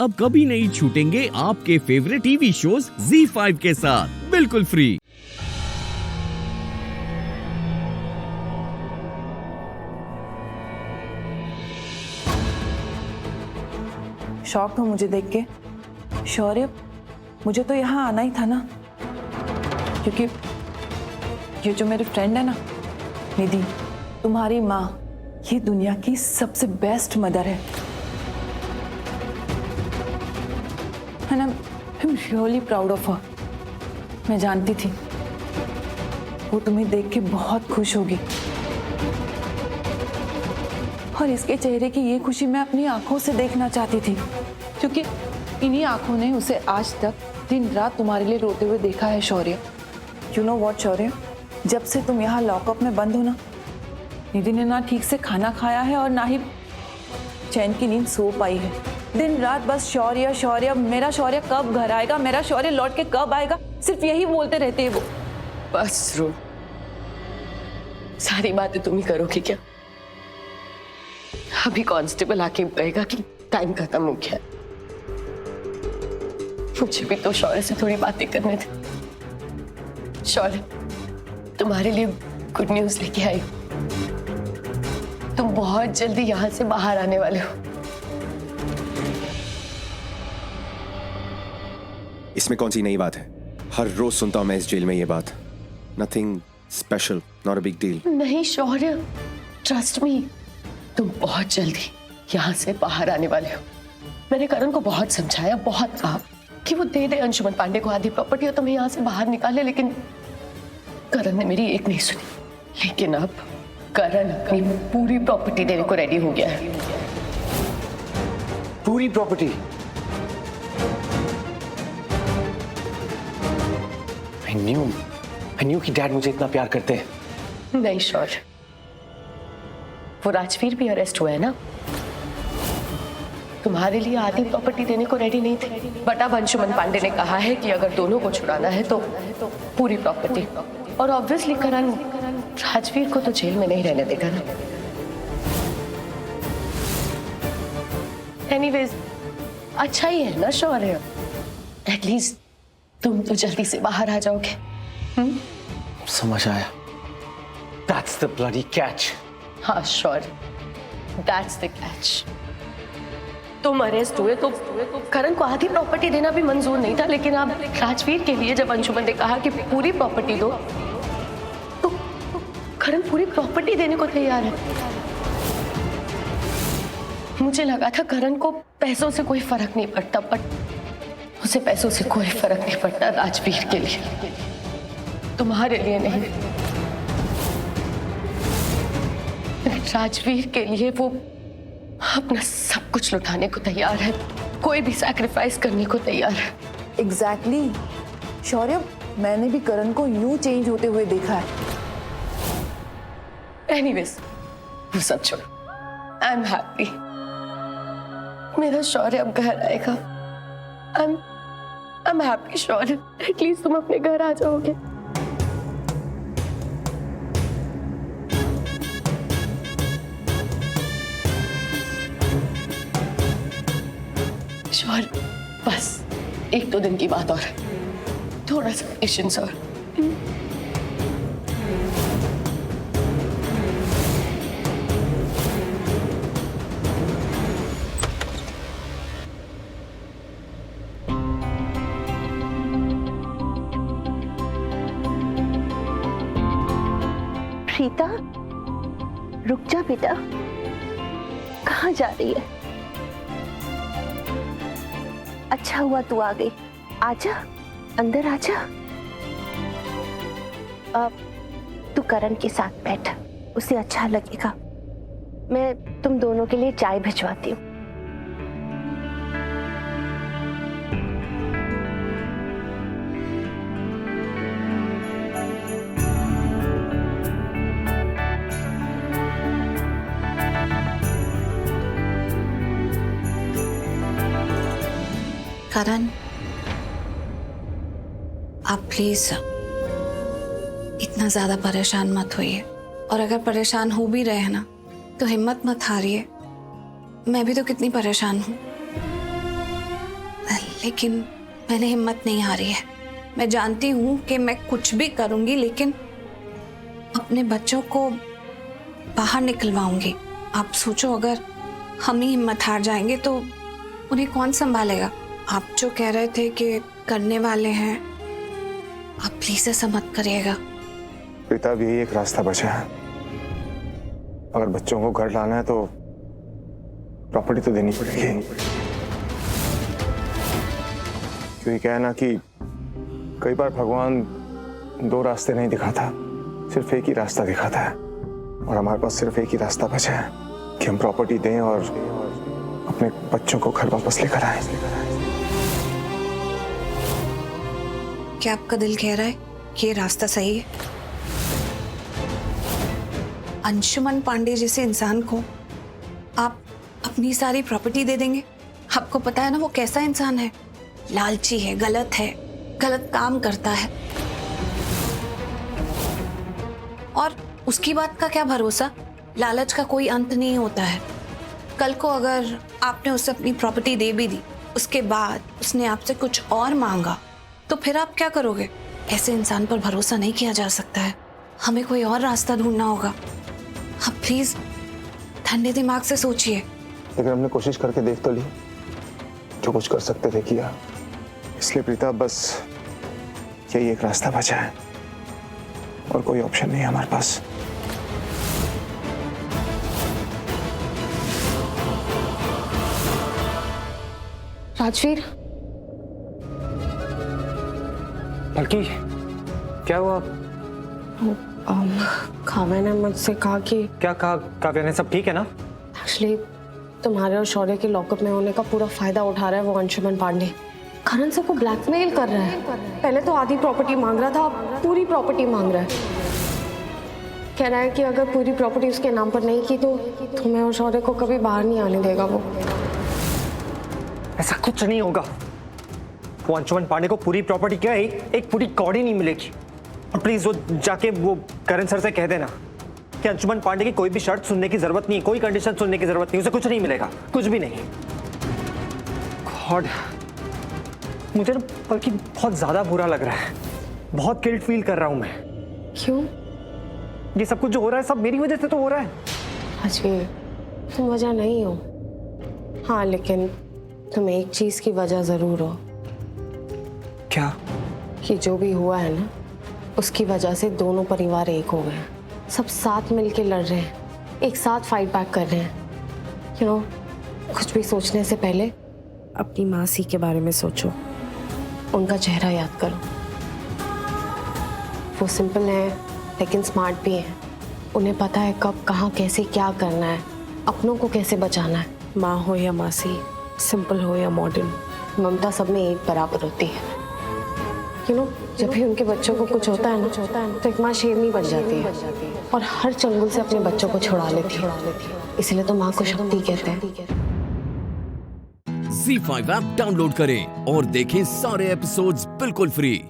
अब कभी नहीं छूटेंगे आपके फेवरेट टीवी शोज ZEE5 के साथ बिल्कुल फ्री। शॉक हो मुझे देख के? शौर्य, मुझे तो यहाँ आना ही था ना, क्योंकि ये जो मेरे फ्रेंड है ना निधि, तुम्हारी माँ, ये दुनिया की सबसे बेस्ट मदर है। And I'm really proud of her। मैं जानती थी वो तुम्हें देख के बहुत खुश होगी, और इसके चेहरे की ये खुशी मैं अपनी आंखों से देखना चाहती थी, क्योंकि इन्हीं आंखों ने उसे आज तक दिन रात तुम्हारे लिए रोते हुए देखा है। शौर्य, यू नो व्हाट शौर्य, जब से तुम यहाँ लॉकअप में बंद हो ना, निधि ने ना ठीक से खाना खाया है और ना ही चैन की नींद सो पाई है। दिन रात बस शौर्य शौर्य, मेरा शौर्य कब घर आएगा, मेरा शौर्य लौट के कब आएगा, सिर्फ यही बोलते रहते हैं वो। बस रो, सारी बातें तुम ही करोगी क्या? अभी कांस्टेबल आके कहेगा कि टाइम खत्म हो गया। मुझे भी तो शौर्य से थोड़ी बातें करने थे। शौर्य, तुम्हारे लिए गुड न्यूज लेके आई हूं। तुम बहुत जल्दी यहाँ से बाहर आने वाले हो। इसमें कौन सी नई बात है? हर रोज सुनता हूं मैं इस जेल में ये बात। Nothing special, not a big deal. नहीं शौर्य, ट्रस्ट मी, तुम बहुत जल्दी यहाँ से बाहर आने वाले हो। मैंने करण को बहुत समझाया, बहुत कहा कि वो दे दे अंशुमन पांडे को आधी प्रॉपर्टी और तुम्हें यहाँ से बाहर निकाले, लेकिन करण ने मेरी एक नहीं सुनी। लेकिन अब करण अपनी पूरी प्रॉपर्टी देने को रेडी हो गया है। पूरी प्रॉपर्टी? I knew कि डैड मुझे इतना प्यार करते हैं। नहीं शौर्य, वो राजवीर भी अरेस्ट हुआ है ना, तुम्हारे लिए आधी प्रॉपर्टी देने को रेडी नहीं थे, बट अब अंशुमन पांडे ने कहा है कि अगर दोनों को छुड़ाना है तो पूरी प्रॉपर्टी। और ऑब्वियसली करण राजवीर को तो जेल में नहीं रहने देगा ना। एनीवेज, अच्छा ही है ना शौर्य, एटलीस्ट तुम तो जल्दी से बाहर आ जाओगे। समझ आया। That's the bloody catch। हाँ शौर्य, that's the catch। तुम अरेस्ट हुए तो करण को आधी प्रॉपर्टी देना भी मंजूर नहीं था, लेकिन अब राजवीर के लिए जब अंशुमन ने कहा कि पूरी प्रॉपर्टी दो, तो करण पूरी प्रॉपर्टी देने को तैयार है। मुझे लगा था करण को पैसों से कोई फर्क नहीं पड़ता, बट उसे पैसों से कोई फर्क नहीं पड़ता राजवीर के लिए, तुम्हारे लिए नहीं। राजवीर के लिए वो अपना सब कुछ लुटाने को तैयार है, कोई भी सैक्रिफाइस करने को तैयार है। एग्जैक्टली शौर्य, मैंने भी करण को यूं चेंज होते हुए देखा है। एनीवेज, वो सब छोड़ो, आई एम हैप्पी। मेरा शौर्य अब घर आएगा। I am happy Shaurya, at least तुम अपने घर आ जाओगे। शौर्य, बस एक दो दिन की बात और, थोड़ा सा पेशेंस और। प्रीता, रुक जा बेटा, कहाँ जा रही है? अच्छा हुआ तू आ गई, आजा अंदर आजा। अब तू करण के साथ बैठ, उसे अच्छा लगेगा। मैं तुम दोनों के लिए चाय भिजवाती हूँ। करण, आप प्लीज इतना ज्यादा परेशान मत होइए, और अगर परेशान हो भी रहे हैं ना तो हिम्मत मत हारिए। मैं भी तो कितनी परेशान हूं। लेकिन मैंने हिम्मत नहीं हारी है। मैं जानती हूँ कि मैं कुछ भी करूंगी, लेकिन अपने बच्चों को बाहर निकलवाऊंगी। आप सोचो, अगर हम ही हिम्मत हार जाएंगे तो उन्हें कौन संभालेगा? आप जो कह रहे थे कि करने वाले हैं, आप प्लीज ऐसा मत करिएगा। प्रीता, अब यही एक रास्ता बचा है। अगर बच्चों को घर लाना है तो प्रॉपर्टी तो देनी पड़ेगी। क्योंकि क्या है ना कि कई बार भगवान दो रास्ते नहीं दिखाता, सिर्फ एक ही रास्ता दिखाता है। और हमारे पास सिर्फ एक ही रास्ता बचा है कि हम प्रॉपर्टी दें और अपने बच्चों को घर वापस लेकर आए। क्या आपका दिल कह रहा है कि ये रास्ता सही है? अंशुमन पांडे जैसे इंसान को आप अपनी सारी प्रॉपर्टी दे देंगे? आपको पता है ना वो कैसा इंसान है, लालची है, गलत काम करता है। और उसकी बात का क्या भरोसा? लालच का कोई अंत नहीं होता है। कल को अगर आपने उसे अपनी प्रॉपर्टी दे भी दी, उसके बाद उसने आपसे कुछ और मांगा, तो फिर आप क्या करोगे? ऐसे इंसान पर भरोसा नहीं किया जा सकता है। हमें कोई और रास्ता ढूंढना होगा। आप प्लीज ठंडे दिमाग से सोचिए। लेकिन हमने कोशिश करके देख तो ली, जो कुछ कर सकते थे किया। इसलिए प्रीता, बस यही एक रास्ता बचा है और कोई ऑप्शन नहीं है हमारे पास। राजवीर, पलकी, क्या हुआ? काव्या ने मुझसे कहा कि क्या कहा काव्या ने? सब ठीक है ना? एक्चुअली तुम्हारे और शौर्य के लॉकअप में होने का पूरा फायदा उठा रहा है वो अंशुमन पांडे। करण सबको ब्लैकमेल कर रहा है। पहले तो आधी प्रॉपर्टी मांग रहा था, अब पूरी प्रॉपर्टी मांग रहा है। कह रहा है कि अगर पूरी प्रॉपर्टी उसके नाम पर नहीं की तो तुम्हें और शौर्य को कभी बाहर नहीं आने देगा वो। ऐसा कुछ नहीं होगा। वो अंशुमन पांडे को पूरी प्रॉपर्टी क्या एक पूरी कौड़ी नहीं मिलेगी। और प्लीज वो जाके वो करण सर से कह देना कि अंशुमन पांडे की कोई भी शर्त सुनने की जरूरत नहीं, कोई कंडीशन सुनने की जरूरत नहीं, उसे कुछ नहीं मिलेगा, कुछ भी नहीं। गॉड, मुझे ना बल्कि बहुत ज्यादा बुरा लग रहा है, बहुत गिल्ट फील कर रहा हूं मैं। क्यों? ये सब कुछ जो हो रहा है सब मेरी वजह से तो हो रहा है। राजवीर, तुम वजह नहीं हो। हाँ, लेकिन तुम एक चीज की वजह जरूर हो। क्या? कि जो भी हुआ है ना, उसकी वजह से दोनों परिवार एक हो गए। सब साथ मिलके लड़ रहे हैं, एक साथ फाइट बैक कर रहे हैं। यू नो, कुछ भी सोचने से पहले अपनी मासी के बारे में सोचो, उनका चेहरा याद करो। वो सिंपल है लेकिन स्मार्ट भी है। उन्हें पता है कब, कहाँ, कैसे क्या करना है, अपनों को कैसे बचाना है। माँ हो या मासी, सिंपल हो या मॉडर्न, ममता सब में एक बराबर होती है। यू नो, जब भी उनके बच्चों को कुछ होता है ना, तो एक माँ शेरनी बन जाती है और हर चंगुल से अपने बच्चों को छुड़ा लेती है। इसलिए तो माँ को शक्ति कहते हैं। ZEE5 ऐप डाउनलोड करें और देखें सारे एपिसोड्स बिल्कुल फ्री।